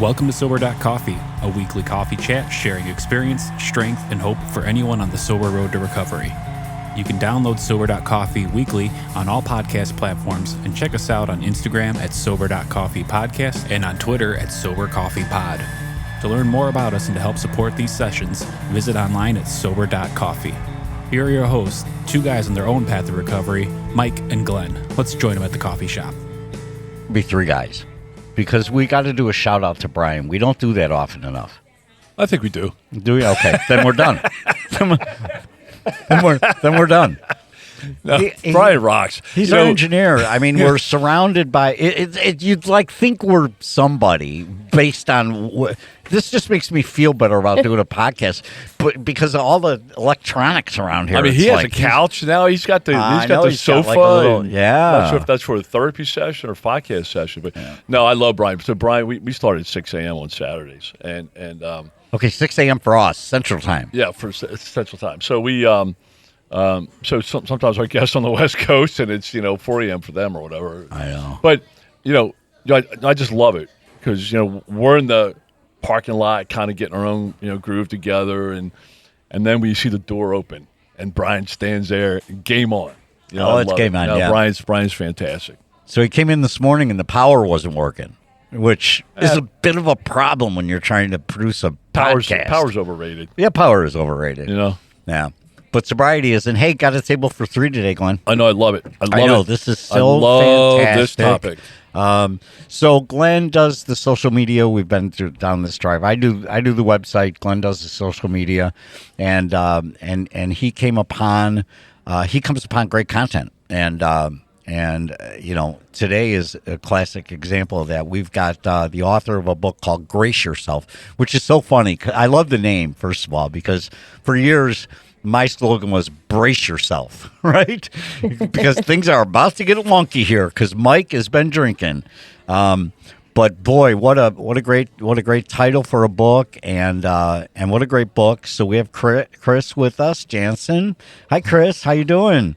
Welcome to Sober.Coffee, a weekly coffee chat sharing experience, strength, and hope for anyone on the sober road to recovery. You can download Sober.Coffee weekly on all podcast platforms and check us out on Instagram at Sober.Coffee Podcast and on Twitter at Sober.Coffee Pod. To learn more about us and to help support these sessions, visit online at Sober.Coffee. Here are your hosts, two guys on their own path to recovery, Mike and Glenn. Let's join them at the coffee shop. Be three guys. Because we got to do a shout out to Brian. We don't do that often enough. I think we do. Do we? Okay, then we're done. then we're done. No, Brian rocks. He's our engineer. I mean, we're surrounded by it. You'd think we're somebody based on this. Just makes me feel better about doing a podcast, but because of all the electronics around here. I mean, he has a couch now. He's got the sofa. I'm not sure if that's for a therapy session or podcast session, but no, I love Brian. So Brian, we started at 6 a.m. on Saturdays, and okay, 6 a.m. for us Central Time. Yeah, for Central Time. So we sometimes our guests on the West Coast, and it's 4 a.m. for them or whatever. I know, but I just love it because we're in the parking lot, kind of getting our own groove together, and then we see the door open, and Brian stands there, game on. It's game on. Yeah, Brian's fantastic. So he came in this morning, and the power wasn't working, which is a bit of a problem when you're trying to produce a podcast. Power's overrated. Yeah, power is overrated. Yeah. But sobriety isn't. Hey, got a table for three today, Glenn. I know. I love it. I know. This is so fantastic. This topic. So Glenn does the social media. We've been down this drive. I do the website. Glenn does the social media, and he comes upon great content. And today is a classic example of that. We've got the author of a book called Brace Yourself, which is so funny. I love the name, first of all, because for years my slogan was brace yourself, right? Because things are about to get wonky here because Mike has been drinking. But boy, what a great title for a book, and what a great book. So we have Chris with us, Janssen. Hi, Chris. How you doing?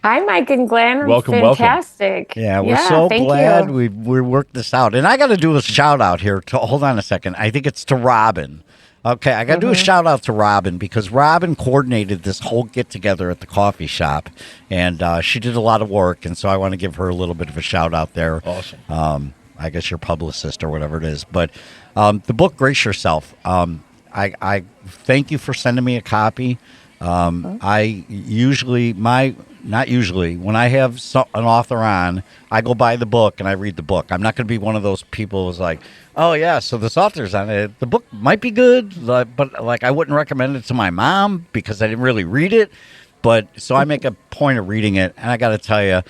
Hi, Mike and Glenn. Welcome. Fantastic. Yeah, we're so glad we worked this out. And I got to do a shout out here. Hold on a second. I think it's to Robin. Okay, I got to do a shout out to Robin because Robin coordinated this whole get together at the coffee shop, and she did a lot of work. And so I want to give her a little bit of a shout out there. Awesome. I guess your publicist or whatever it is. But the book, Brace Yourself. I thank you for sending me a copy. I usually when I have an author on, I go buy the book and I read the book. I'm not going to be one of those people who's like, oh yeah, so this author's on it. The book might be good, but I wouldn't recommend it to my mom because I didn't really read it. But so I make a point of reading it, and I got to tell you,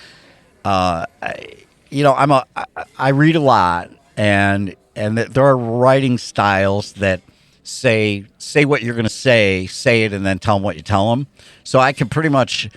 I read a lot, and there are writing styles that say what you're going to say it, and then tell them what you tell them. So I can pretty much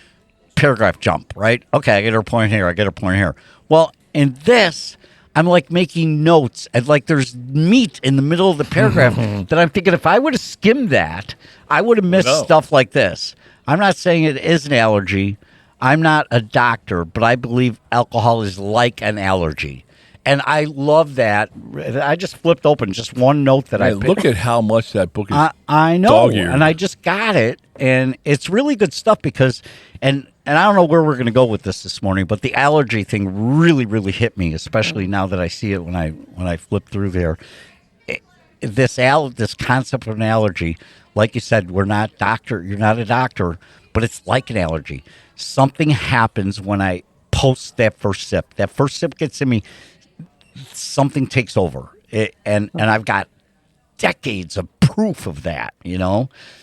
paragraph jump, right? Okay, I get her point here. Well, in this, I'm making notes, and there's meat in the middle of the paragraph that I'm thinking if I would have skimmed that, I would have missed stuff like this. I'm not saying it is an allergy. I'm not a doctor, but I believe alcohol is like an allergy. And I love that. I just flipped open just one note that I picked. Look at how much that book is. I know, dog-eared. And I just got it, and it's really good stuff because, and I don't know where we're going to go with this morning, but the allergy thing really, really hit me, especially now that I see it when I flip through there. This concept of an allergy, like you said, you're not a doctor, but it's like an allergy. Something happens when I post that first sip. That first sip gets in me. Something takes over, and I've got decades of proof of that,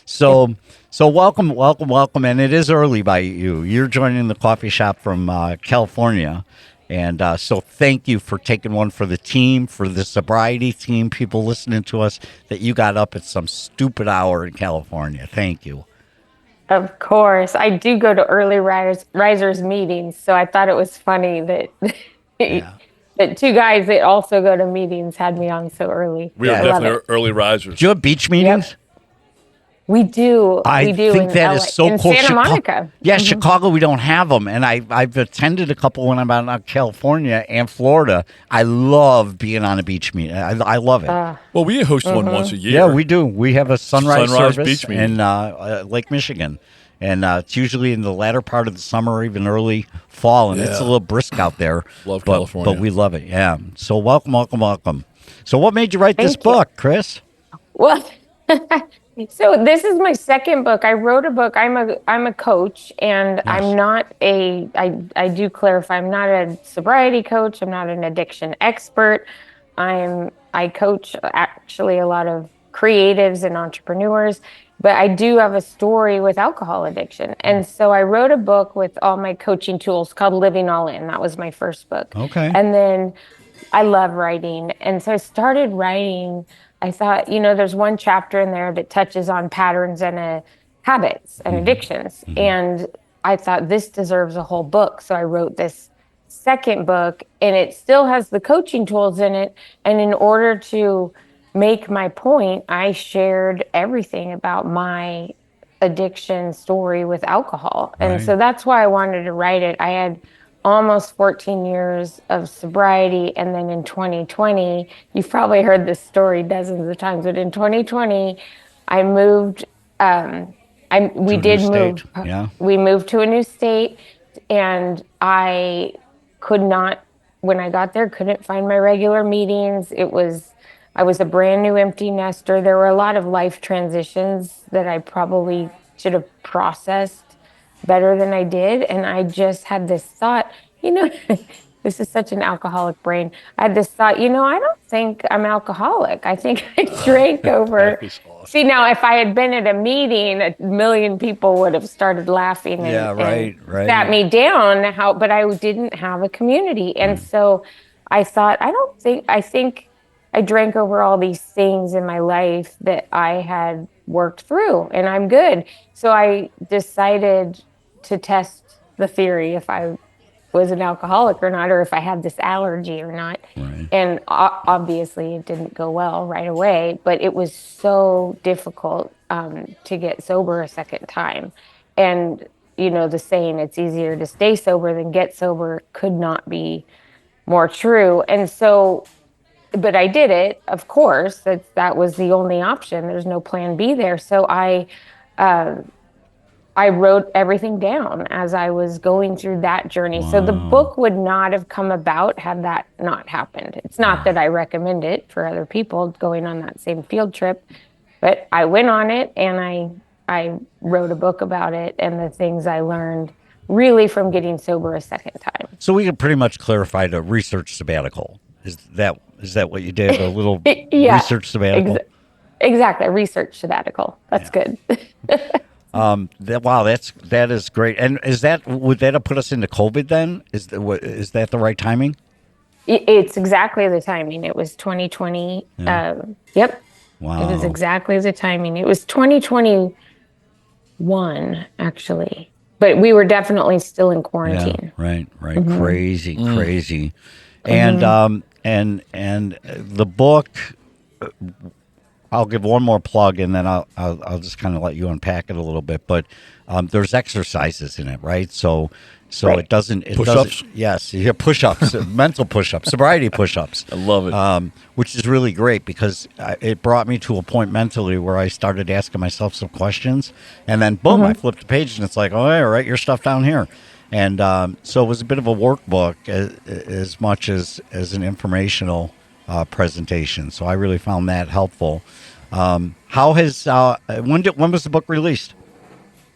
So welcome, and it is early by you. You're joining the coffee shop from California, and so thank you for taking one for the team, for the sobriety team, people listening to us, that you got up at some stupid hour in California. Thank you. Of course. I do go to early risers meetings, so I thought it was funny that that two guys that also go to meetings had me on so early. We are definitely early risers. Do you have beach meetings? We do. I think that is so in cool. Santa Monica. Yeah, Chicago, we don't have them. And I've attended a couple when I'm out in California and Florida. I love being on a beach meeting. I love it. Well, we host one once a year. Yeah, we do. We have a sunrise service beach meeting in Lake Michigan. And it's usually in the latter part of the summer or even early fall. And it's a little brisk out there. Love California. But we love it, yeah. So welcome. So what made you write this book, Chris? Well, so this is my second book. I wrote a book. I'm a coach, and I'm not I do clarify, I'm not a sobriety coach. I'm not an addiction expert. I coach actually a lot of creatives and entrepreneurs, but I do have a story with alcohol addiction. And so I wrote a book with all my coaching tools called Living All In. That was my first book. Okay. And then I love writing. And so I started writing. I thought, there's one chapter in there that touches on patterns and habits and addictions. And I thought this deserves a whole book. So I wrote this second book, and it still has the coaching tools in it. And in order to make my point, I shared everything about my addiction story with alcohol. And so that's why I wanted to write it. I had almost 14 years of sobriety. And then in 2020, you've probably heard this story dozens of times, but in 2020, I moved, we moved to a new state, and I could not, when I got there, couldn't find my regular meetings. I was a brand new empty nester. There were a lot of life transitions that I probably should have processed better than I did. And I just had this thought, this is such an alcoholic brain. I had this thought, I don't think I'm alcoholic. I think I drank over. Awesome. See, now if I had been at a meeting, 1 million people would have started laughing and sat me down. But I didn't have a community. And so I thought, I think I drank over all these things in my life that I had worked through, and I'm good. So I decided to test the theory if I was an alcoholic or not, or if I had this allergy or not. Right. And obviously it didn't go well right away, but it was so difficult to get sober a second time. And, the saying, it's easier to stay sober than get sober, could not be more true. And so, but I did it, of course. That was the only option. There's no plan B there. So I wrote everything down as I was going through that journey. Wow. So the book would not have come about had that not happened. It's not that I recommend it for other people going on that same field trip, but I went on it, and I wrote a book about it and the things I learned really from getting sober a second time. So we can pretty much clarify the research sabbatical. Is that what you did? A little research sabbatical? Exactly, a research sabbatical. That's good. That is great. And would that have put us into COVID then? Is that the right timing? It's exactly the timing. It was 2020. Yeah. Yep. Wow. It was exactly the timing. It was 2021 actually, but we were definitely still in quarantine. Yeah, right. Mm-hmm. Crazy. And and the book, I'll give one more plug, and then I'll just kind of let you unpack it a little bit. But there's exercises in it, right? So right. It doesn't push-ups. Yes, you have push-ups, mental push-ups, sobriety push-ups. I love it. Which is really great because it brought me to a point mentally where I started asking myself some questions, and then boom, I flipped the page, and it's like, oh, yeah, write your stuff down here. And so it was a bit of a workbook as much as an informational presentation. So I really found that helpful. When was the book released?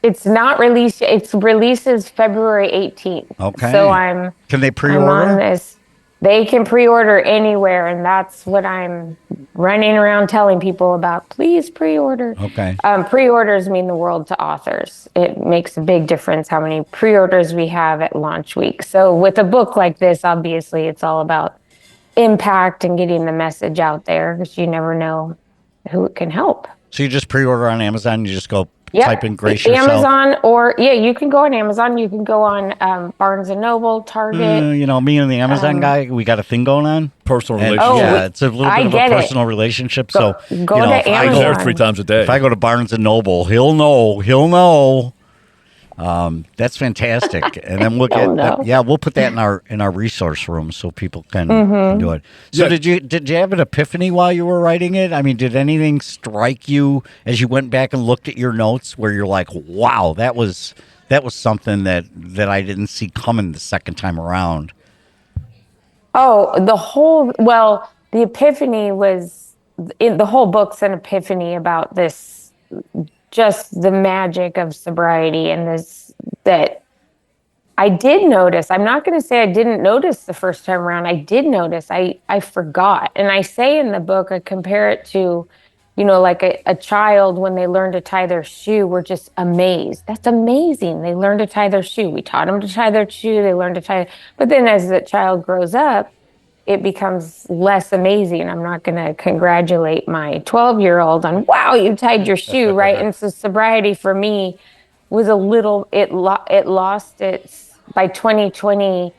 It's not released. It releases February 18th. Okay. So Can they pre-order? I'm on this. They can pre-order anywhere, and that's what I'm running around telling people about. Please pre-order. Okay. Pre-orders mean the world to authors. It makes a big difference how many pre-orders we have at launch week. So with a book like this, obviously, it's all about impact and getting the message out there, because you never know who it can help. So you just pre-order on Amazon, you just go type in Grace Yourself? Amazon, or you can go on Amazon. You can go on Barnes and Noble, Target. You know, me and the Amazon guy, we got a thing going on. Personal And, relationship. yeah, it's a little bit of a personal relationship. Go so, to if I Amazon. There 3 times a day. If I go to Barnes and Noble, he'll know. That's fantastic. And then we'll we'll put that in our resource room so people can do it. So did you have an epiphany while you were writing it? I mean, did anything strike you as you went back and looked at your notes where you're like, wow, that was something that I didn't see coming the second time around? Oh, the epiphany was the whole book's an epiphany about this, just the magic of sobriety, and this that I did notice. I'm not going to say I didn't notice the first time around. I did notice. I forgot. And I say in the book, I compare it to, like a child when they learn to tie their shoe, we're just amazed. That's amazing. They learn to tie their shoe. We taught them to tie their shoe. They learn to tie. But then as the child grows up, it becomes less amazing. I'm not going to congratulate my 12-year-old on, wow, you tied your shoe, right? And so sobriety for me was it lost its, by 2020,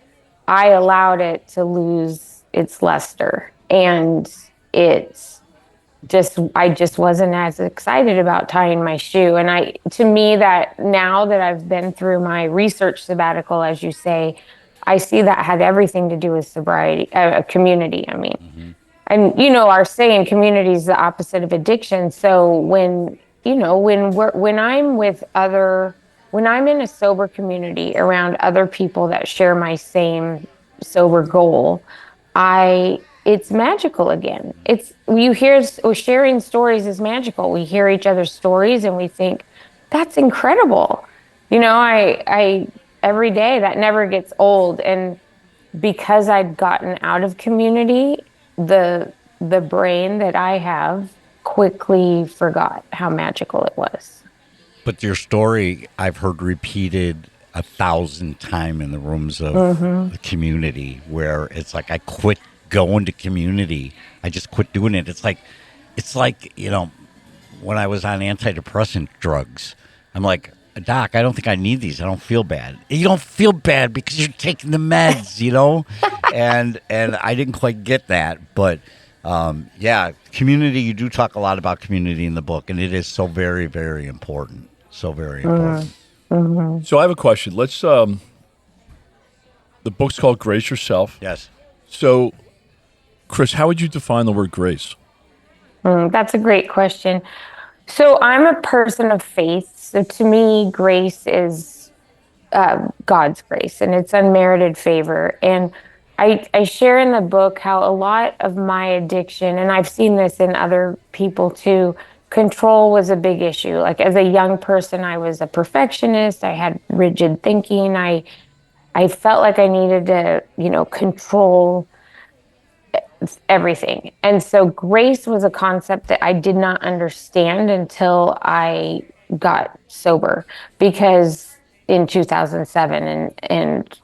I allowed it to lose its luster. And I just wasn't as excited about tying my shoe. And to me, that now that I've been through my research sabbatical, as you say, I see that had everything to do with sobriety, community. I mean, and our saying, community is the opposite of addiction. So when I'm in a sober community around other people that share my same sober goal, it's magical again. Sharing stories is magical. We hear each other's stories and we think, that's incredible. I every day, that never gets old. And because I'd gotten out of community, the brain that I have quickly forgot how magical it was. But your story, I've heard repeated 1,000 times in the rooms of the community, where it's like, I quit going to community. I just quit doing it. It's like, when I was on antidepressant drugs, I'm like, Doc, I don't think I need these. I don't feel bad. You don't feel bad because you're taking the meds, and I didn't quite get that. But, community, you do talk a lot about community in the book, and it is so very, very important. So very important. So I have a question. Let's, the book's called Grace Yourself. Yes. So, Chris, how would you define the word grace? That's a great question. So I'm a person of faith. So to me, grace is God's grace, and it's unmerited favor. And I share in the book how a lot of my addiction, and I've seen this in other people too, control was a big issue. Like as a young person, I was a perfectionist. I had rigid thinking. I felt like I needed to, control everything. And so grace was a concept that I did not understand until I got sober, because in 2007 and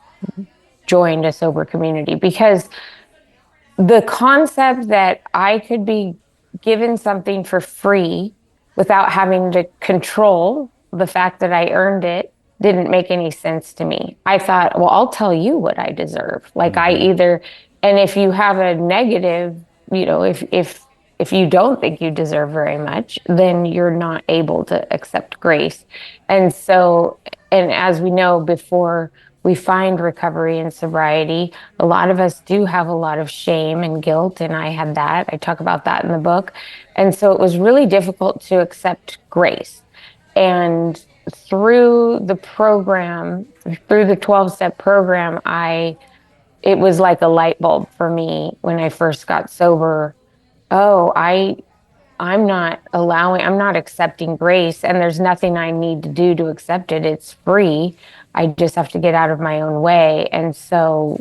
joined a sober community, because the concept that I could be given something for free without having to control the fact that I earned it didn't make any sense to me. I thought, well, I'll tell you what I deserve. Like and if you have a negative, if you don't think you deserve very much, then you're not able to accept grace. And so, and as we know, before we find recovery and sobriety, a lot of us do have a lot of shame and guilt, and I had that. I talk about that in the book. And so it was really difficult to accept grace. And through the program, through the 12-step program, it was like a light bulb for me when I first got sober. Oh, I'm not accepting grace, and there's nothing I need to do to accept it. It's free. I just have to get out of my own way. And so,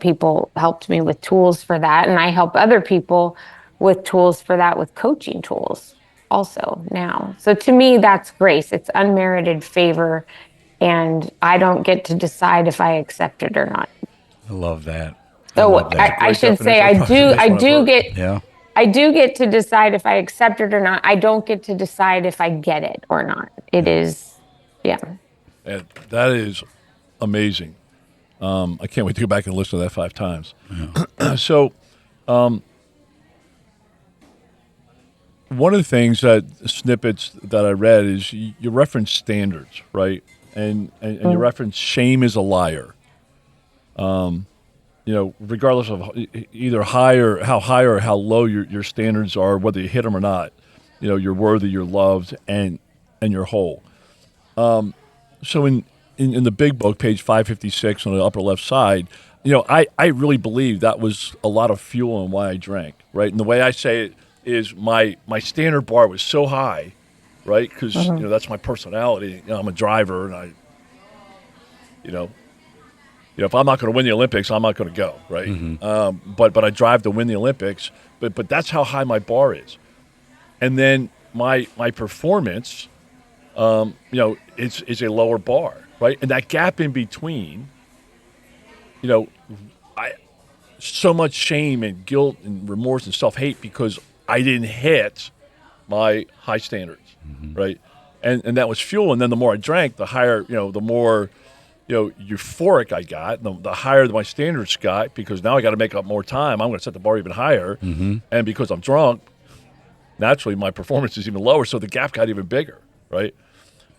people helped me with tools for that, and I help other people with tools for that, with coaching tools also now. So to me, that's grace. It's unmerited favor, and I don't get to decide if I accept it or not. I love that. I should say I I do get to decide if I accept it or not. I don't get to decide if I get it or not. It is, yeah. And that is amazing. I can't wait to go back and listen to that 5 times. Yeah. So, one of the things snippets that I read is you reference standards, right? And you reference shame is a liar. Regardless of either high or how low your standards are, whether you hit them or not, you're worthy, you're loved, and you're whole. So in the big book, page 556 on the upper left side, I really believe that was a lot of fuel in why I drank, right? And the way I say it is my standard bar was so high, right? Because that's my personality. I'm a driver, and if I'm not going to win the Olympics, I'm not going to go, right? Mm-hmm. But I drive to win the Olympics. But that's how high my bar is. And then my performance, is a lower bar, right? And that gap in between, so much shame and guilt and remorse and self-hate because I didn't hit my high standards, right? And that was fuel. And then the more I drank, the higher, the more, euphoric I got, the higher my standards got, because now I got to make up more time. I'm going to set the bar even higher. Mm-hmm. And because I'm drunk, naturally my performance is even lower. So the gap got even bigger, right?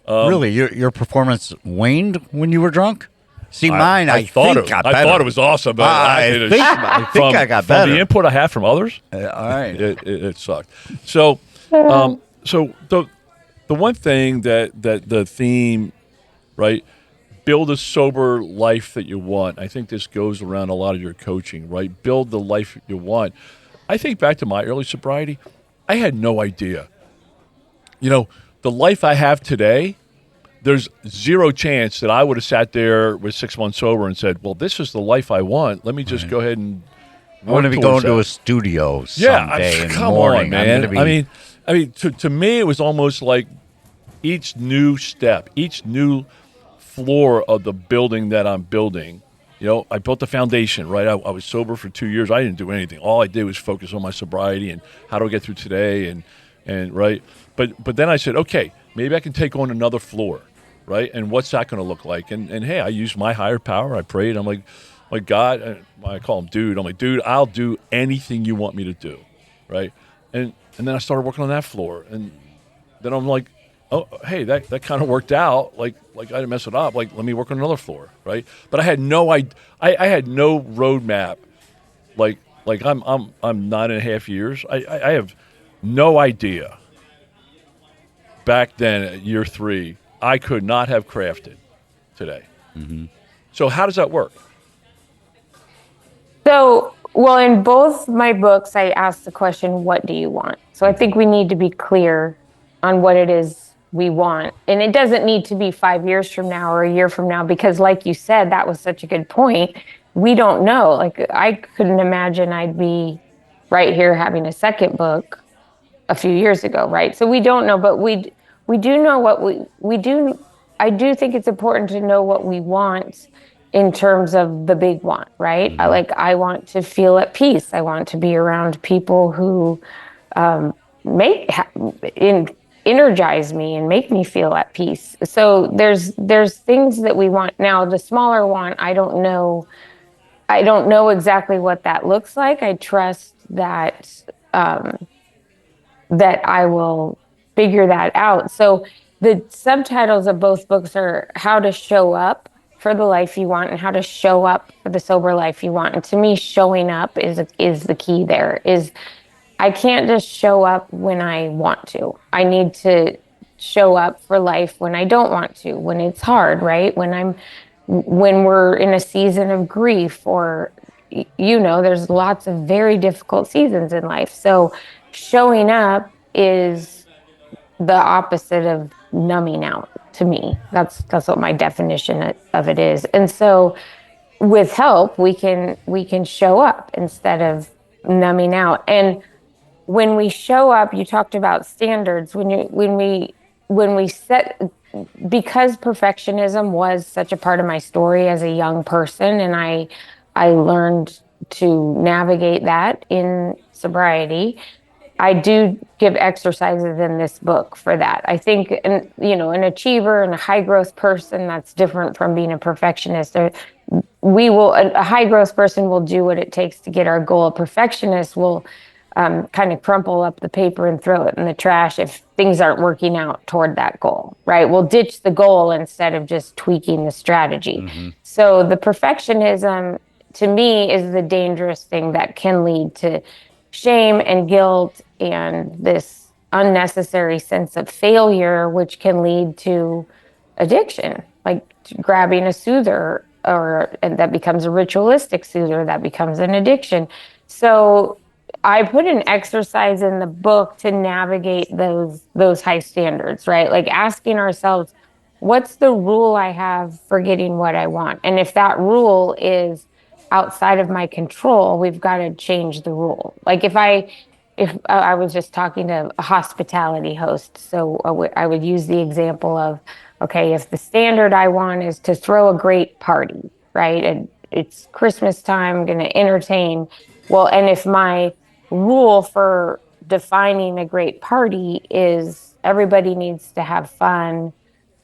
Really? Your performance waned when you were drunk? See, mine, I thought it was awesome, but I think I got better. From the input I had from others, all right, it sucked. So, the one thing that the theme, right, build a sober life that you want. I think this goes around a lot of your coaching, right? Build the life you want. I think back to my early sobriety, I had no idea. The life I have today, there's zero chance that I would have sat there with 6 months sober and said, well, this is the life I want. Let me just go ahead and I want to be going to a studio someday in the morning. On, man. I mean, to me, it was almost like each new step, each new floor of the building that I'm building. I built the foundation, right? I was sober for 2 years. I didn't do anything. All I did was focus on my sobriety and how do I get through today and right. But then I said, okay, maybe I can take on another floor, right? And what's that going to look like? And hey, I used my higher power. I prayed. I'm like God, I call him dude. I'm like, dude, I'll do anything you want me to do, right? And then I started working on that floor. And then I'm like, oh, hey, that kind of worked out. Like I didn't mess it up. Like, let me work on another floor, right? But I had no I had no roadmap. Like I'm 9.5 years. I have no idea. Back then, at year 3, I could not have crafted today. Mm-hmm. So how does that work? So, well, in both my books, I asked the question, what do you want? So I think we need to be clear on what it is we want. And it doesn't need to be 5 years from now or a year from now, because like you said, that was such a good point. We don't know. Like, I couldn't imagine I'd be right here having a second book a few years ago, right? So we don't know, but we do know what we do. I do think it's important to know what we want in terms of the big want, right? Mm-hmm. I want to feel at peace. I want to be around people who energize me and make me feel at peace. So there's things that we want. Now, the smaller want, I don't know exactly what that looks like. I trust that that I will figure that out. So the subtitles of both books are how to show up for the life you want and how to show up for the sober life you want. And to me, showing up is the key there. Is I can't just show up when I want to. I need to show up for life when I don't want to, when it's hard, right? When we're in a season of grief, or there's lots of very difficult seasons in life. So showing up is the opposite of numbing out to me. That's what my definition of it is. And so with help, we can show up instead of numbing out. And when we show up, you talked about standards. When we set, because perfectionism was such a part of my story as a young person, and I learned to navigate that in sobriety. I do give exercises in this book for that. I think, an achiever and a high growth person, that's different from being a perfectionist. A high growth person will do what it takes to get our goal. A perfectionist will kind of crumple up the paper and throw it in the trash if things aren't working out toward that goal, right? We'll ditch the goal instead of just tweaking the strategy. Mm-hmm. So the perfectionism, to me, is the dangerous thing that can lead to shame and guilt and this unnecessary sense of failure, which can lead to addiction, like grabbing a soother, and that becomes a ritualistic soother, that becomes an addiction. So I put an exercise in the book to navigate those high standards, right? Like asking ourselves, what's the rule I have for getting what I want? And if that rule is outside of my control, we've got to change the rule. Like if I was just talking to a hospitality host, so I would use the example of, okay, if the standard I want is to throw a great party, right? And it's Christmas time, I'm going to entertain. Well, and if my rule for defining a great party is everybody needs to have fun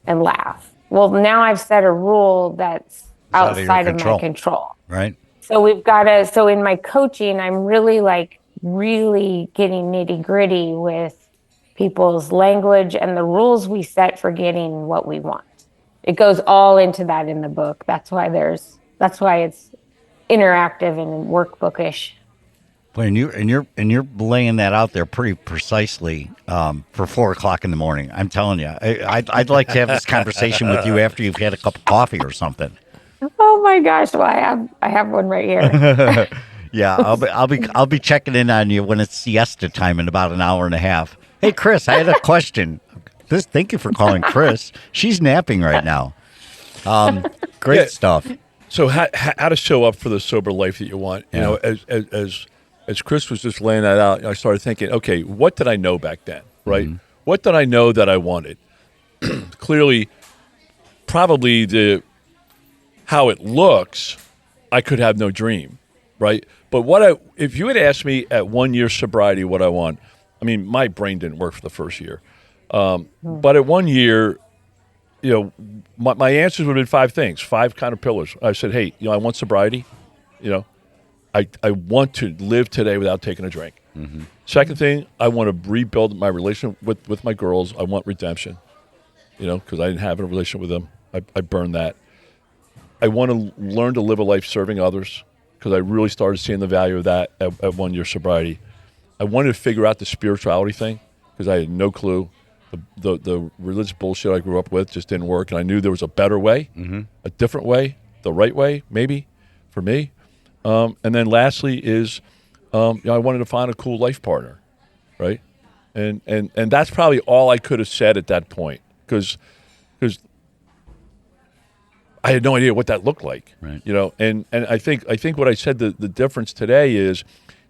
and laugh. Well, now I've set a rule that's outside of my control. Right. So so in my coaching, I'm really getting nitty gritty with people's language and the rules we set for getting what we want. It goes all into that in the book. That's why it's interactive and workbookish. And you're laying that out there pretty precisely for 4:00 in the morning. I'm telling you, I'd like to have this conversation with you after you've had a cup of coffee or something. Oh my gosh! Well, I have one right here. Yeah, I'll be checking in on you when it's siesta time in about an hour and a half. Hey, Chris, I had a question. Thank you for calling Chris. She's napping right now. Great stuff. So how to show up for the sober life that you want? You know, as Chris was just laying that out, I started thinking, okay, what did I know back then, right? Mm-hmm. What did I know that I wanted? Clearly, probably how it looks, I could have no dream, right? But if you had asked me at 1 year sobriety what I want, I mean, my brain didn't work for the first year. But at 1 year, my answers would have been 5 things, 5 kind of pillars. I said, hey, I want sobriety, I want to live today without taking a drink. Mm-hmm. Second thing, I want to rebuild my relationship with my girls. I want redemption, because I didn't have a relationship with them. I burned that. I want to learn to live a life serving others because I really started seeing the value of that at 1 year sobriety. I wanted to figure out the spirituality thing because I had no clue. The religious bullshit I grew up with just didn't work, and I knew there was a better way, a different way, the right way, maybe, for me. And then lastly is, I wanted to find a cool life partner, right? And that's probably all I could have said at that point, because I had no idea what that looked like, right. And I think what I said, the difference today is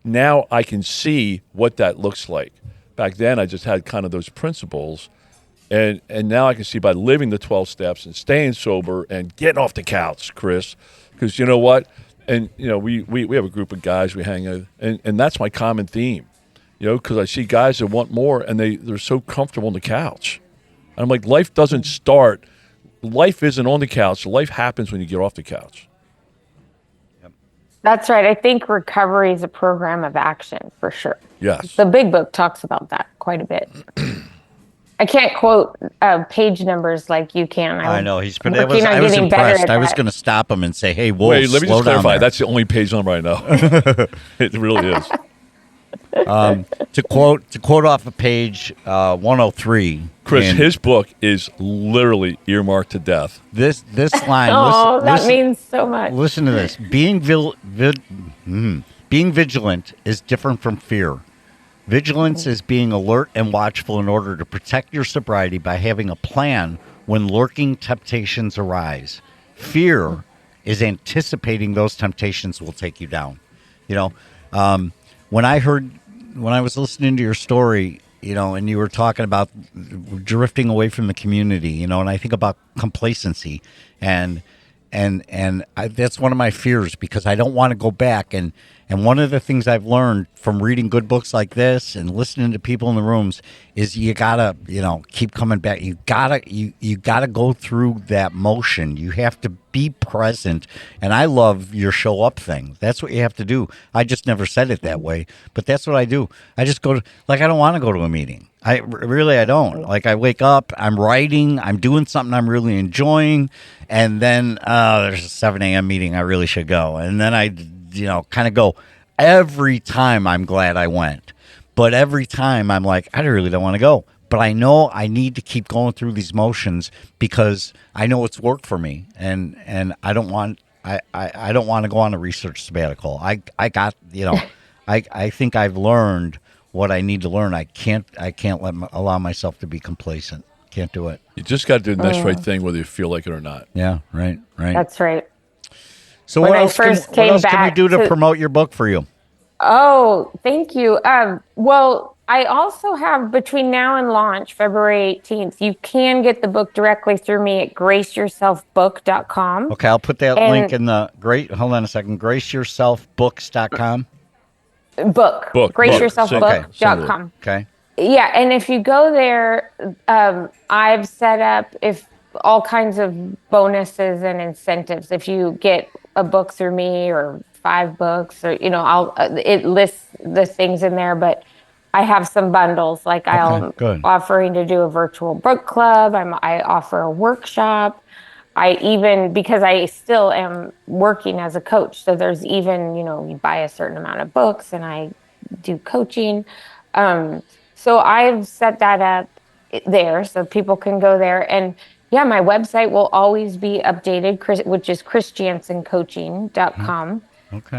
now I can see what that looks like. Back then I just had kind of those principles, and now I can see by living the 12 steps and staying sober and getting off the couch, Chris, because you know what? And, we have a group of guys we hang out, and that's my common theme, because I see guys that want more, and they're so comfortable on the couch. And I'm like, life isn't on the couch. Life happens when you get off the couch. Yep. That's right. I think recovery is a program of action, for sure. Yes. The big book talks about that quite a bit. I can't quote page numbers like you can. I know. I was impressed. I was going to stop him and say, hey, whoa, wait, let me just clarify. There. That's the only page number I know. It really is. To quote off of page 103. Chris, his book is literally earmarked to death. This line. That means so much. Listen to this. Being vigilant is different from fear. Vigilance is being alert and watchful in order to protect your sobriety by having a plan when lurking temptations arise. Fear is anticipating those temptations will take you down. When I was listening to your story, and you were talking about drifting away from the community, and I think about complacency, and that's one of my fears because I don't want to go back. And one of the things I've learned from reading good books like this and listening to people in the rooms is you gotta, keep coming back. You gotta go through that motion. You have to be present. And I love your show up thing. That's what you have to do. I just never said it that way, but that's what I do. I just go to, I don't want to go to a meeting. I don't. I wake up, I'm writing, I'm doing something I'm really enjoying, and then there's a 7 a.m. meeting I really should go. And then I, kind of go. Every time I'm glad I went, but every time I'm like, I really don't want to go. But I know I need to keep going through these motions because I know it's worked for me, and I don't want I don't want to go on a research sabbatical. I got I think I've learned what I need to learn. I can't allow myself to be complacent. Can't do it. You just got to do the next right thing, whether you feel like it or not. Yeah, right. That's right. So what else can we do to promote your book for you? Oh, thank you. Well, I also have between now and launch, February 18th, you can get the book directly through me at graceyourselfbook.com. Okay, I'll put that link in the hold on a second, graceyourselfbooks.com. Book. Graceyourselfbook.com. Okay. Yeah, and if you go there, I've set up all kinds of bonuses and incentives. If you get a book through me or 5 books, or it lists the things in there. But I have some bundles. I'm offering to do a virtual book club. I offer a workshop. Because I still am working as a coach. So there's even, you buy a certain amount of books and I do coaching. So I've set that up there so people can go there. And yeah, my website will always be updated, which is chrisjansencoaching.com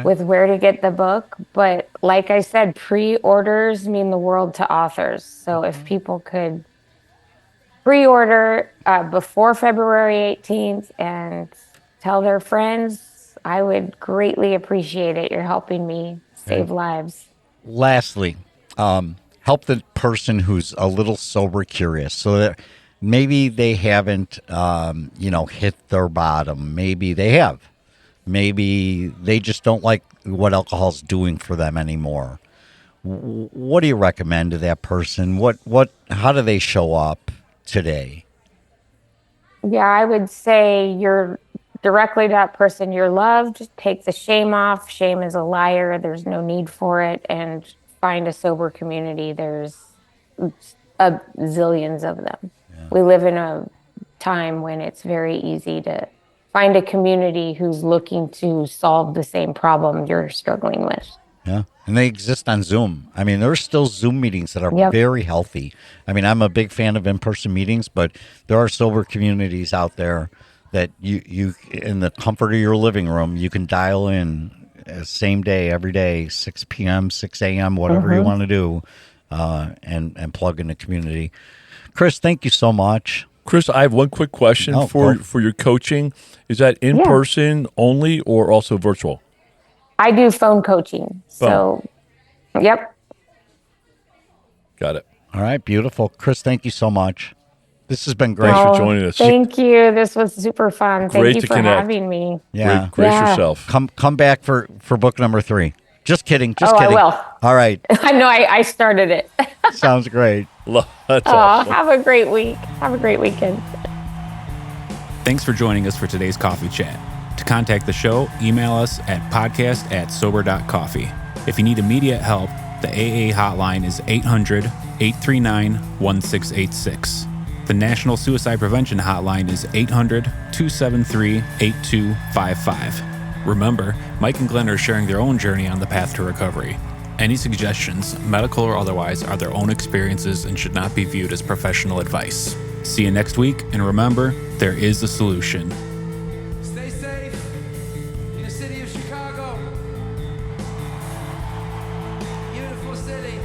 with where to get the book. But like I said, pre-orders mean the world to authors. So if people could pre-order before February 18th and tell their friends, I would greatly appreciate it. You're helping me save lives. Lastly, help the person who's a little sober curious so that maybe they haven't, hit their bottom. Maybe they have. Maybe they just don't like what alcohol's doing for them anymore. What do you recommend to that person? How do they show up today? Yeah, I would say you're directly to that person. You're loved. Take the shame off. Shame is a liar. There's no need for it. And find a sober community. There's zillions of them. Yeah. We live in a time when it's very easy to find a community who's looking to solve the same problem you're struggling with. Yeah. And they exist on Zoom. I mean, there's still Zoom meetings that are very healthy. I mean, I'm a big fan of in-person meetings, but there are sober communities out there that you in the comfort of your living room, you can dial in same day, every day, 6 p.m., 6 a.m., whatever you want to do, and plug in the community. Chris, thank you so much. Chris, I have one quick question for your coaching. Is that in person only or also virtual? I do phone coaching. So, yep. Got it. All right, beautiful. Chris, thank you so much. This has been great. Thanks for joining us. Thank you. This was super fun. Thank you for having me. Yeah. Grace yourself. Come back for book number 3. Just kidding. Just kidding. I will. All right. I know I started it. Sounds great. That's awesome. Have a great week. Have a great weekend. Thanks for joining us for today's coffee chat. To contact the show, email us at podcast@Sober.Coffee. If you need immediate help, the AA hotline is 800-839-1686. The National Suicide Prevention Hotline is 800-273-8255. Remember, Mike and Glenn are sharing their own journey on the path to recovery. Any suggestions, medical or otherwise, are their own experiences and should not be viewed as professional advice. See you next week, and remember, there is a solution. Stay safe in the city of Chicago. Beautiful city.